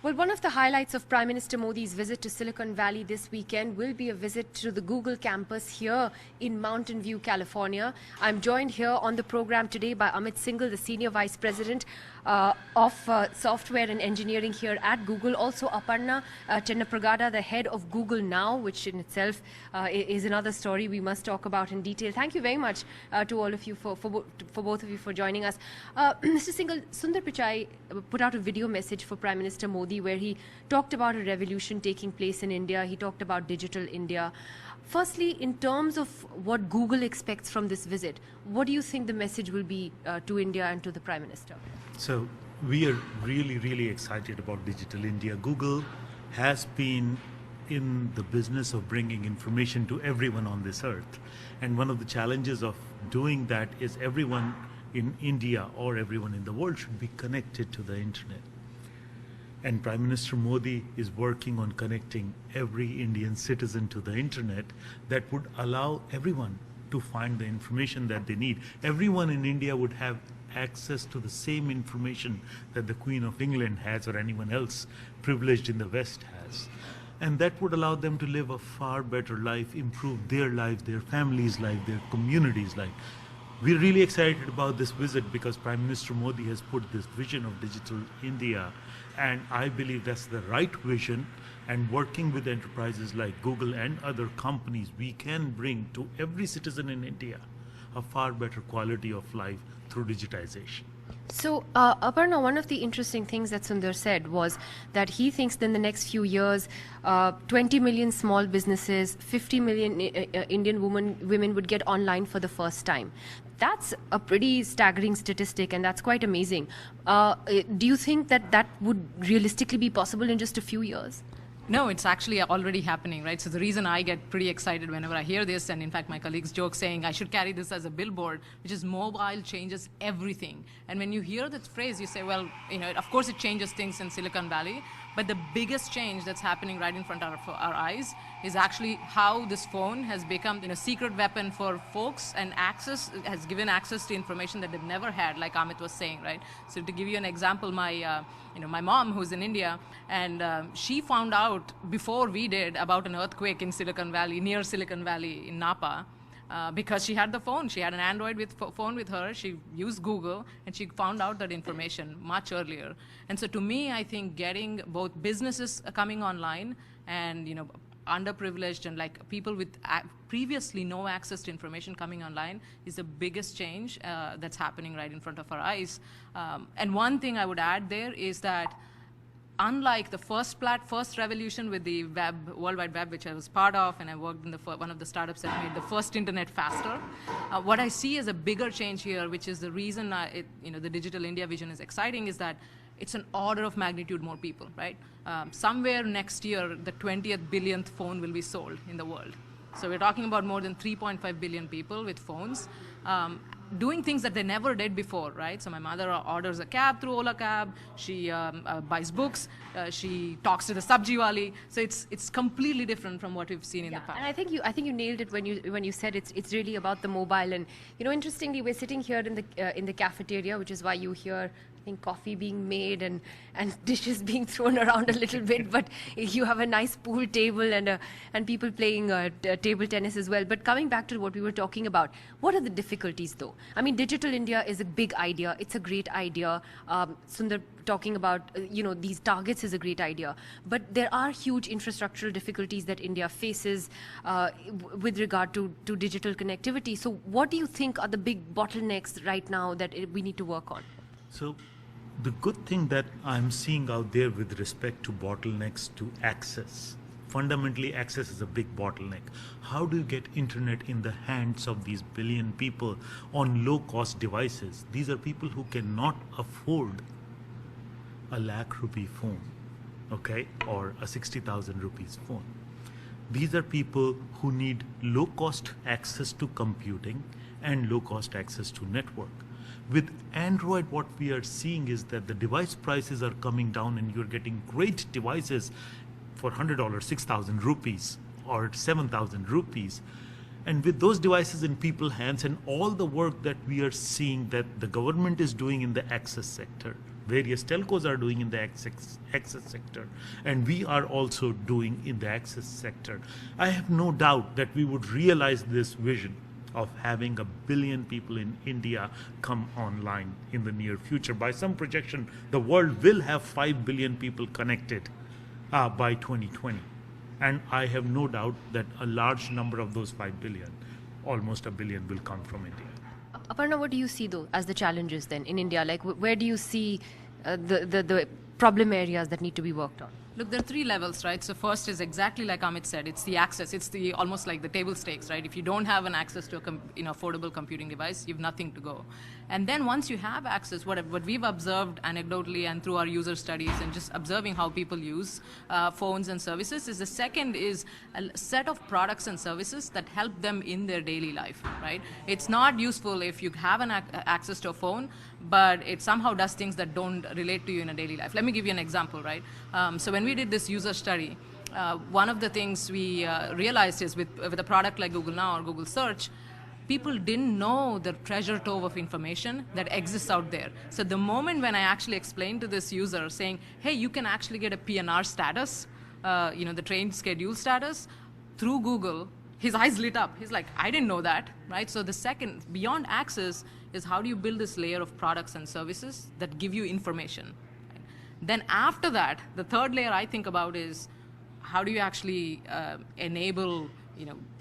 Well, one of the highlights of Prime Minister Modi's visit to Silicon Valley this weekend will be a visit to the Google campus here in Mountain View, California. I'm joined here on the program today by Amit Singhal, the Senior Vice President of Software and Engineering here at Google. Also Aparna Chennapragada, the head of Google Now, which in itself is another story we must talk about in detail. Thank you very much to all of you, for both of you, for joining us. Mr. Singhal, Sundar Pichai put out a video message for Prime Minister Modi where he talked about a revolution taking place in India. He talked about digital India. Firstly, in terms of what Google expects from this visit, what do you think the message will be to India and to the Prime Minister? So we are really excited about digital India. Google has been in the business of bringing information to everyone on this earth. And one of the challenges of doing that is everyone in India or everyone in the world should be connected to the internet. And Prime Minister Modi is working on connecting every Indian citizen to the internet that would allow everyone to find the information that they need. Everyone in India would have access to the same information that the Queen of England has or anyone else privileged in the West has. And that would allow them to live a far better life, improve their lives, their families' life, their communities' life. We're really excited about this visit because Prime Minister Modi has put this vision of digital India, and I believe that's the right vision. And working with enterprises like Google and other companies, we can bring to every citizen in India a far better quality of life through digitization. So, Aparna, one of the interesting things that Sundar said was that he thinks that in the next few years, 20 million small businesses, 50 million Indian women would get online for the first time. That's a pretty staggering statistic, and that's quite amazing. Do you think that that would realistically be possible in just a few years? No, it's actually already happening, right? So the reason I get pretty excited whenever I hear this, and in fact my colleagues joke saying I should carry this as a billboard, which is mobile changes everything. And when you hear that phrase, you say, well, of course it changes things in Silicon Valley, but the biggest change that's happening right in front of our eyes is actually how this phone has become a secret weapon for folks, and has given access to information that they've never had, like Amit was saying, right? So to give you an example, my mom, who's in India, and she found out before we did about an earthquake in Silicon Valley, near Silicon Valley in Napa, because she had the phone. She had an Android phone with her. She used Google, and she found out that information much earlier. And so to me, I think getting both businesses coming online and underprivileged and like people with previously no access to information coming online is the biggest change that's happening right in front of our eyes. And one thing I would add there is that unlike the first revolution with the World Wide Web, which I was part of, and I worked in one of the startups that made the first internet faster, what I see as a bigger change here, which is the reason the Digital India vision is exciting, is that it's an order of magnitude more people, right? Somewhere next year, the 20th billionth phone will be sold in the world. So we're talking about more than 3.5 billion people with phones, doing things that they never did before, right? So my mother orders a cab through Ola Cab. She buys books. She talks to the sabji wali. So it's completely different from what we've seen in the past. And I think you nailed it when you said it's really about the mobile. And interestingly, we're sitting here in the cafeteria, which is why you hear, I think, coffee being made and dishes being thrown around a little bit, but you have a nice pool table and people playing table tennis as well. But coming back to what we were talking about, what are the difficulties though? I mean, Digital India is a big idea. It's a great idea. Sundar talking about these targets is a great idea, but there are huge infrastructural difficulties that India faces with regard to digital connectivity. So what do you think are the big bottlenecks right now that we need to work on? So the good thing that I'm seeing out there with respect to bottlenecks to access, fundamentally access is a big bottleneck. How do you get internet in the hands of these billion people on low-cost devices? These are people who cannot afford a lakh rupee phone, okay, or a 60,000 rupees phone. These are people who need low-cost access to computing and low-cost access to network. With Android, what we are seeing is that the device prices are coming down and you're getting great devices for $100, 6,000 rupees or 7,000 rupees. And with those devices in people's hands and all the work that we are seeing that the government is doing in the access sector, various telcos are doing in the access sector, and we are also doing in the access sector. I have no doubt that we would realize this vision of having 1 billion people in India come online in the near future. By some projection, the world will have 5 billion people connected by 2020. And I have no doubt that a large number of those 5 billion, almost 1 billion, will come from India. Aparna, what do you see though as the challenges then in India? Like where do you see the problem areas that need to be worked on? Look, there are 3 levels, right? So first is exactly like Amit said, it's the access. It's the almost like the table stakes, right? If you don't have an access to a affordable computing device, you have nothing to go. And then once you have access, what we've observed anecdotally and through our user studies and just observing how people use phones and services is the second is a set of products and services that help them in their daily life, right? It's not useful if you have an access to a phone, but it somehow does things that don't relate to you in a daily life. Let me give you an example, right? So when we did this user study, one of the things we realized is with a product like Google Now or Google Search, people didn't know the treasure trove of information that exists out there. So the moment when I actually explained to this user saying, hey, you can actually get a PNR status, the train schedule status, through Google, his eyes lit up. He's like, I didn't know that, right? So the second, beyond access, is how do you build this layer of products and services that give you information? Then after that, the third layer I think about is how do you actually enable,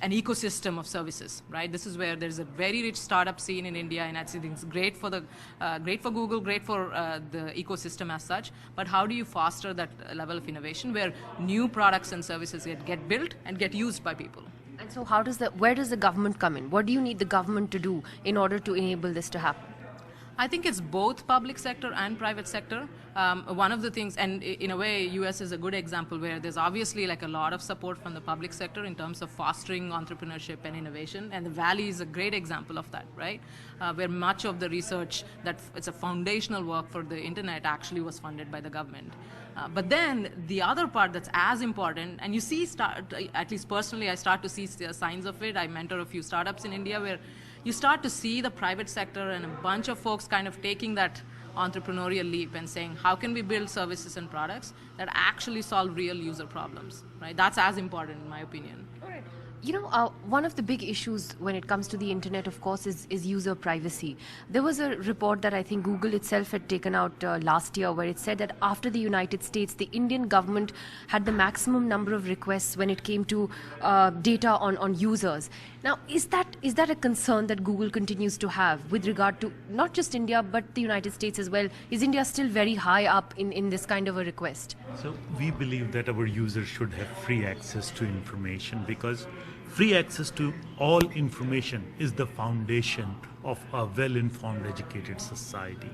an ecosystem of services, right? This is where there's a very rich startup scene in India, and I think it's great for Google, great for the ecosystem as such. But how do you foster that level of innovation where new products and services get built and get used by people? And so where does the government come in? What do you need the government to do in order to enable this to happen? I think it's both public sector and private sector. One of the things, and in a way, US is a good example where there's obviously like a lot of support from the public sector in terms of fostering entrepreneurship and innovation, and the Valley is a great example of that, right? Where much of the research that it's a foundational work for the internet actually was funded by the government. But then the other part that's as important, and you see, at least personally, I start to see signs of it. I mentor a few startups in India where you start to see the private sector and a bunch of folks kind of taking that entrepreneurial leap and saying, how can we build services and products that actually solve real user problems, right? That's as important in my opinion. All right. One of the big issues when it comes to the internet, of course, is user privacy. There was a report that I think Google itself had taken out last year where it said that after the United States, the Indian government had the maximum number of requests when it came to data on users. Now, is that a concern that Google continues to have with regard to not just India, but the United States as well? Is India still very high up in this kind of a request? So we believe that our users should have free access to information, because free access to all information is the foundation of a well-informed, educated society.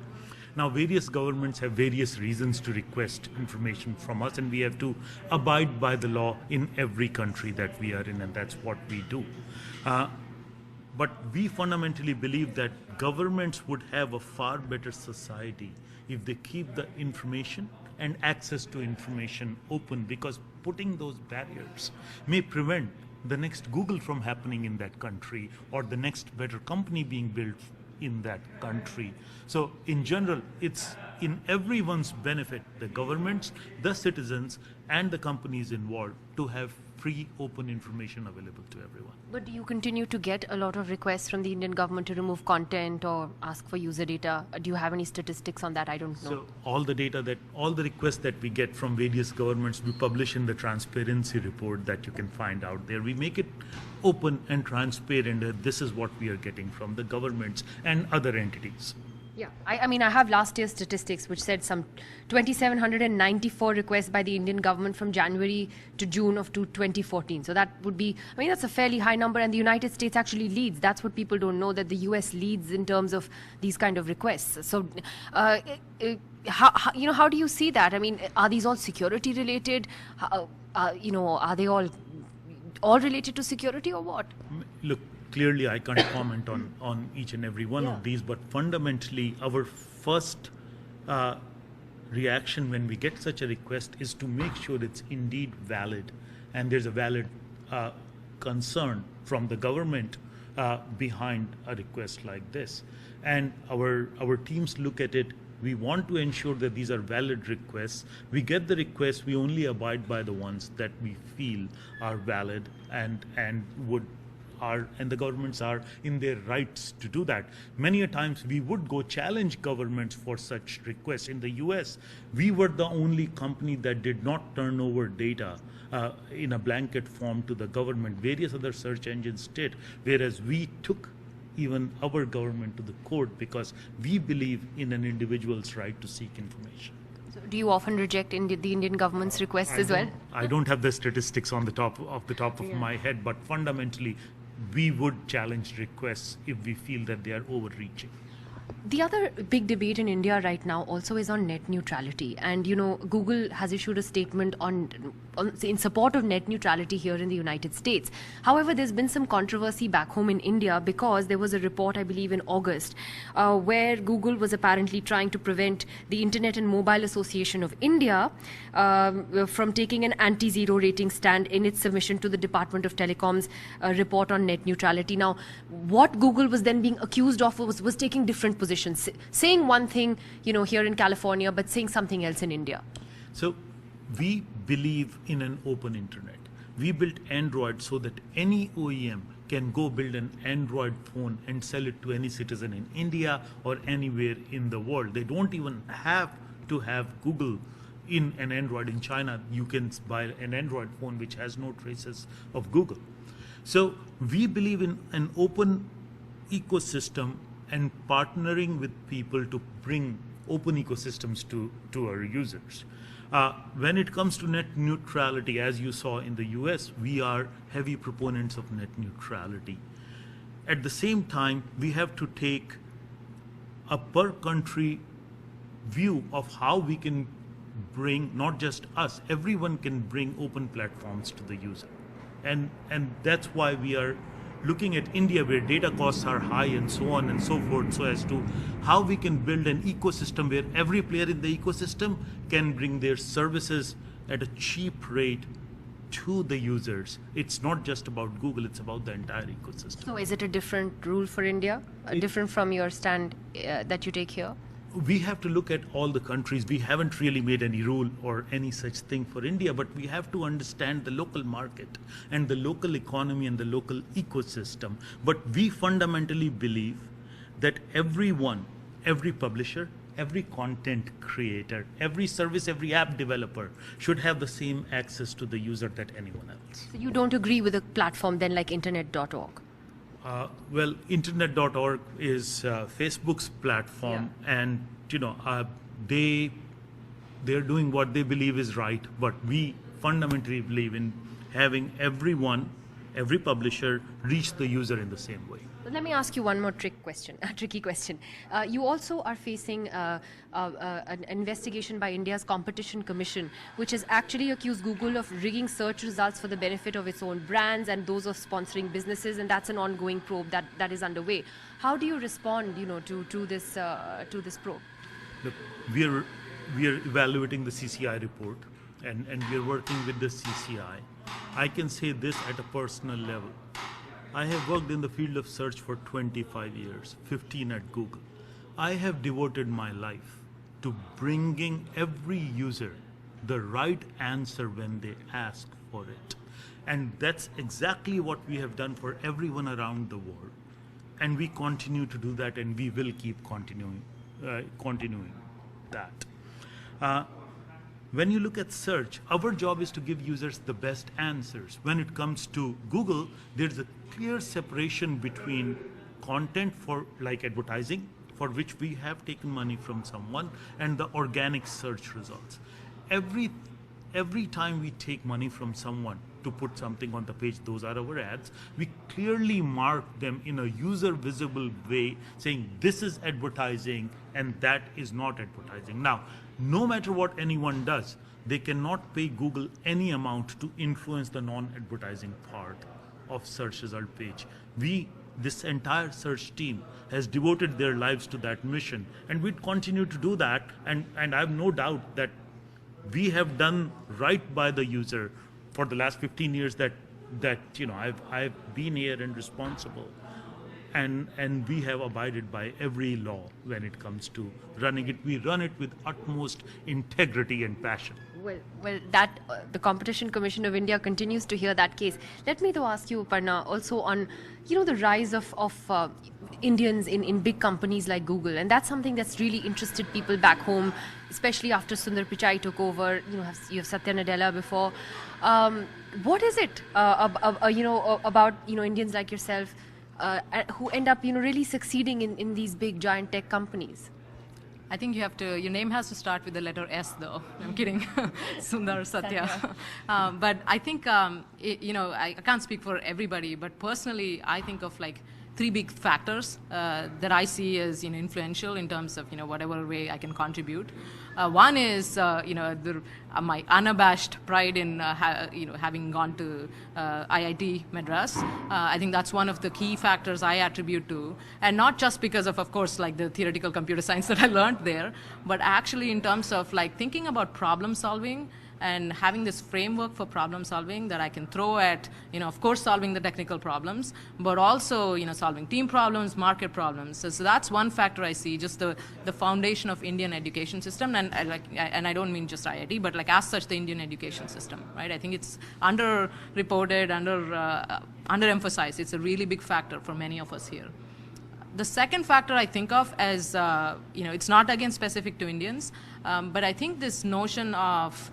Now, various governments have various reasons to request information from us, and we have to abide by the law in every country that we are in, and that's what we do. But we fundamentally believe that governments would have a far better society if they keep the information and access to information open, because putting those barriers may prevent the next Google from happening in that country, or the next better company being built in that country. So in general, it's in everyone's benefit, the governments, the citizens, and the companies involved, to have free, open information available to everyone. But do you continue to get a lot of requests from the Indian government to remove content or ask for user data? Do you have any statistics on that? I don't know. So all the requests that we get from various governments, we publish in the transparency report that you can find out there. We make it open and transparent. This is what we are getting from the governments and other entities. Yeah, I mean, I have last year's statistics, which said some 2,794 requests by the Indian government from January to June of 2014. So that would be, that's a fairly high number, and the United States actually leads. That's what people don't know, that the US leads in terms of these kind of requests. So, how do you see that? I mean, are these all security related? Are they all related to security or what? Look, clearly, I can't comment on each and every one of these, but fundamentally, our first reaction when we get such a request is to make sure it's indeed valid, and there's a valid concern from the government behind a request like this. And our teams look at it We want to ensure that these are valid requests. We get the requests, we only abide by the ones that we feel are valid and the governments are in their rights to do that. Many a times we would go challenge governments for such requests. In the US, we were the only company that did not turn over data in a blanket form to the government. Various other search engines did, whereas we took even our government to the court because we believe in an individual's right to seek information. So do you often reject the Indian government's requests as well? I don't have the statistics on the top of my head, but fundamentally, we would challenge requests if we feel that they are overreaching. The other big debate in India right now also is on net neutrality. And, Google has issued a statement in support of net neutrality here in the United States. However, there's been some controversy back home in India because there was a report, I believe, in August, where Google was apparently trying to prevent the Internet and Mobile Association of India from taking an anti-zero rating stand in its submission to the Department of Telecom's report on net neutrality. Now, what Google was then being accused of was taking different positions, saying one thing, here in California, but saying something else in India. So we believe in an open internet. We built Android so that any OEM can go build an Android phone and sell it to any citizen in India or anywhere in the world. They don't even have to have Google in an Android. In China, you can buy an Android phone which has no traces of Google. So we believe in an open ecosystem and partnering with people to bring open ecosystems to our users. When it comes to net neutrality, as you saw in the US, we are heavy proponents of net neutrality. At the same time, we have to take a per country view of how we can bring, not just us, everyone can bring open platforms to the user. And that's why we are looking at India, where data costs are high and so on and so forth, so as to how we can build an ecosystem where every player in the ecosystem can bring their services at a cheap rate to the users. It's not just about Google, it's about the entire ecosystem. So is it a different rule for India, different from your stand that you take here? We have to look at all the countries. We haven't really made any rule or any such thing for India, but we have to understand the local market and the local economy and the local ecosystem. But we fundamentally believe that everyone, every publisher, every content creator, every service, every app developer should have the same access to the user that anyone else. So you don't agree with a platform then like internet.org? Well, internet.org is Facebook's platform, and they're doing what they believe is right, but we fundamentally believe in having everyone, every publisher, reach the user in the same way. But let me ask you one more tricky question. You also are facing an investigation by India's Competition Commission, which has actually accused Google of rigging search results for the benefit of its own brands and those of sponsoring businesses, and that's an ongoing probe that is underway. How do you respond, to this probe? Look, we are evaluating the CCI report, and we are working with the CCI. I can say this at a personal level. I have worked in the field of search for 25 years, 15 at Google. I have devoted my life to bringing every user the right answer when they ask for it. And that's exactly what we have done for everyone around the world. And we continue to do that, and we will keep continuing that. When you look at search, our job is to give users the best answers. When it comes to Google, there's a clear separation between content for like advertising, for which we have taken money from someone, and the organic search results. Every time we take money from someone to put something on the page, those are our ads, we clearly mark them in a user visible way, saying this is advertising and that is not advertising. Now, no matter what anyone does, they cannot pay Google any amount to influence the non-advertising part of search result page. This entire search team has devoted their lives to that mission, and we continue to do that, and I have no doubt that we have done right by the user for the last 15 years that I've been here and responsible. and we have abided by every law when it comes to running it. We run it with utmost integrity and passion. Well, that the Competition Commission of India continues to hear that case. Let me though ask you, Aparna, also on the rise of Indians in big companies like Google, and that's something that's really interested people back home, especially after Sundar Pichai took over. You have Satya Nadella before. What is it about Indians like yourself who end up really succeeding in these big giant tech companies? I think your name has to start with the letter S, though. I'm kidding. Sundar, Satya. But I think, I can't speak for everybody, but personally, I think of like 3 big factors that I see as influential in terms of whatever way I can contribute. One is my unabashed pride in having gone to IIT Madras. I think that's one of the key factors I attribute to, and not just because of course, like the theoretical computer science that I learned there, but actually in terms of like thinking about problem solving and having this framework for problem solving that I can throw at, of course, solving the technical problems, but also, solving team problems, market problems. So that's one factor I see, just the foundation of Indian education system, and I don't mean just IIT, but like as such, the Indian education system, right? I think it's underreported, underemphasized. It's a really big factor for many of us here. The second factor I think of as, it's not again specific to Indians, but I think this notion of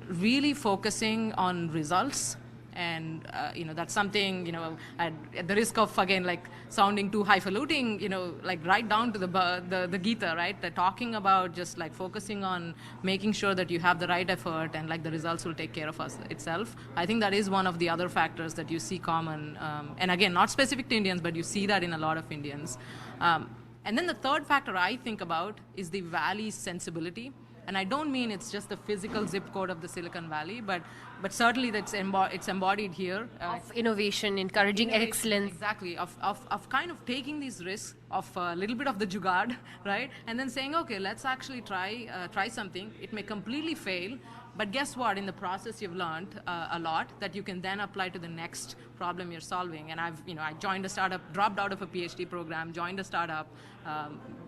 really focusing on results, and that's something at the risk of again like sounding too highfalutin, like right down to the Gita, right? They're talking about just like focusing on making sure that you have the right effort and like the results will take care of us itself. I think that is one of the other factors that you see common, and again not specific to Indians, but you see that in a lot of Indians. And then the third factor I think about is the Valley's sensibility. And I don't mean it's just the physical zip code of the Silicon Valley, but certainly that's it's embodied here. Of innovation, encouraging excellence. Exactly, of kind of taking these risks, of a little bit of the jugaad, right? And then saying, okay, let's actually try something. It may completely fail, but guess what? In the process, you've learned a lot that you can then apply to the next problem you're solving. And I joined a startup, dropped out of a PhD program, joined a startup,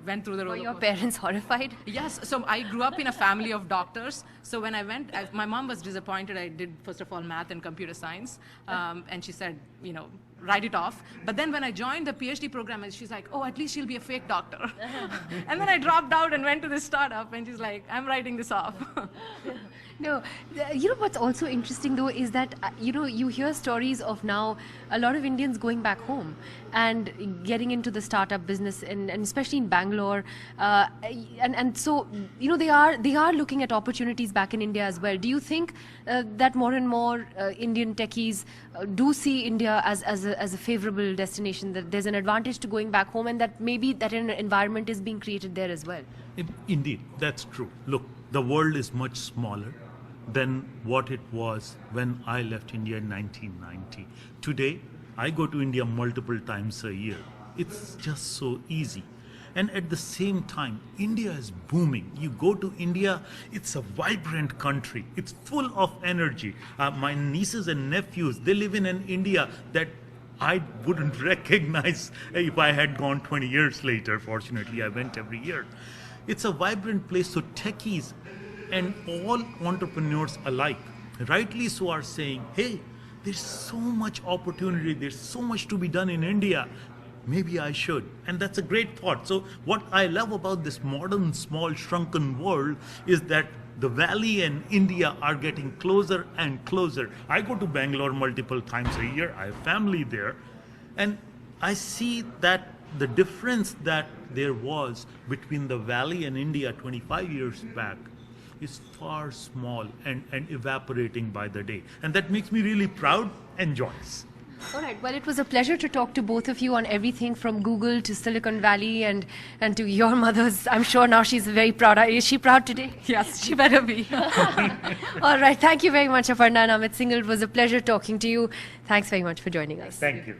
went through the roller coaster. Were your parents horrified? Yes. So I grew up in a family of doctors. So when I went, my mom was disappointed. I did, first of all, math and computer science. And she said, write it off. But then when I joined the PhD program, she's like, oh, at least she'll be a fake doctor. And then I dropped out and went to this startup, and she's like, I'm writing this off. No, what's also interesting though is that you hear stories of now a lot of Indians going back home and getting into the startup business, and especially in Bangalore, and so they are looking at opportunities back in India as well. Do you think that more and more Indian techies do see India as a favorable destination, that there's an advantage to going back home, and that maybe that an environment is being created there as well? Indeed, that's true. Look, the world is much smaller than what it was when I left India in 1990. Today, I go to India multiple times a year. It's just so easy. And at the same time, India is booming. You go to India, it's a vibrant country. It's full of energy. My nieces and nephews, they live in an India that I wouldn't recognize if I had gone 20 years later. Fortunately, I went every year. It's a vibrant place, so techies and all entrepreneurs alike, rightly so, are saying, hey, there's so much opportunity, there's so much to be done in India, maybe I should. And that's a great thought. So what I love about this modern, small, shrunken world is that the Valley and India are getting closer and closer. I go to Bangalore multiple times a year, I have family there, and I see that the difference that there was between the Valley and India 25 years back is far small and evaporating by the day. And that makes me really proud and joyous. All right. Well, it was a pleasure to talk to both of you on everything from Google to Silicon Valley and to your mother's. I'm sure now she's very proud. Is she proud today? Yes, she better be. All right. Thank you very much, Aparna and Amit Singhal. It was a pleasure talking to you. Thanks very much for joining us. Thank you.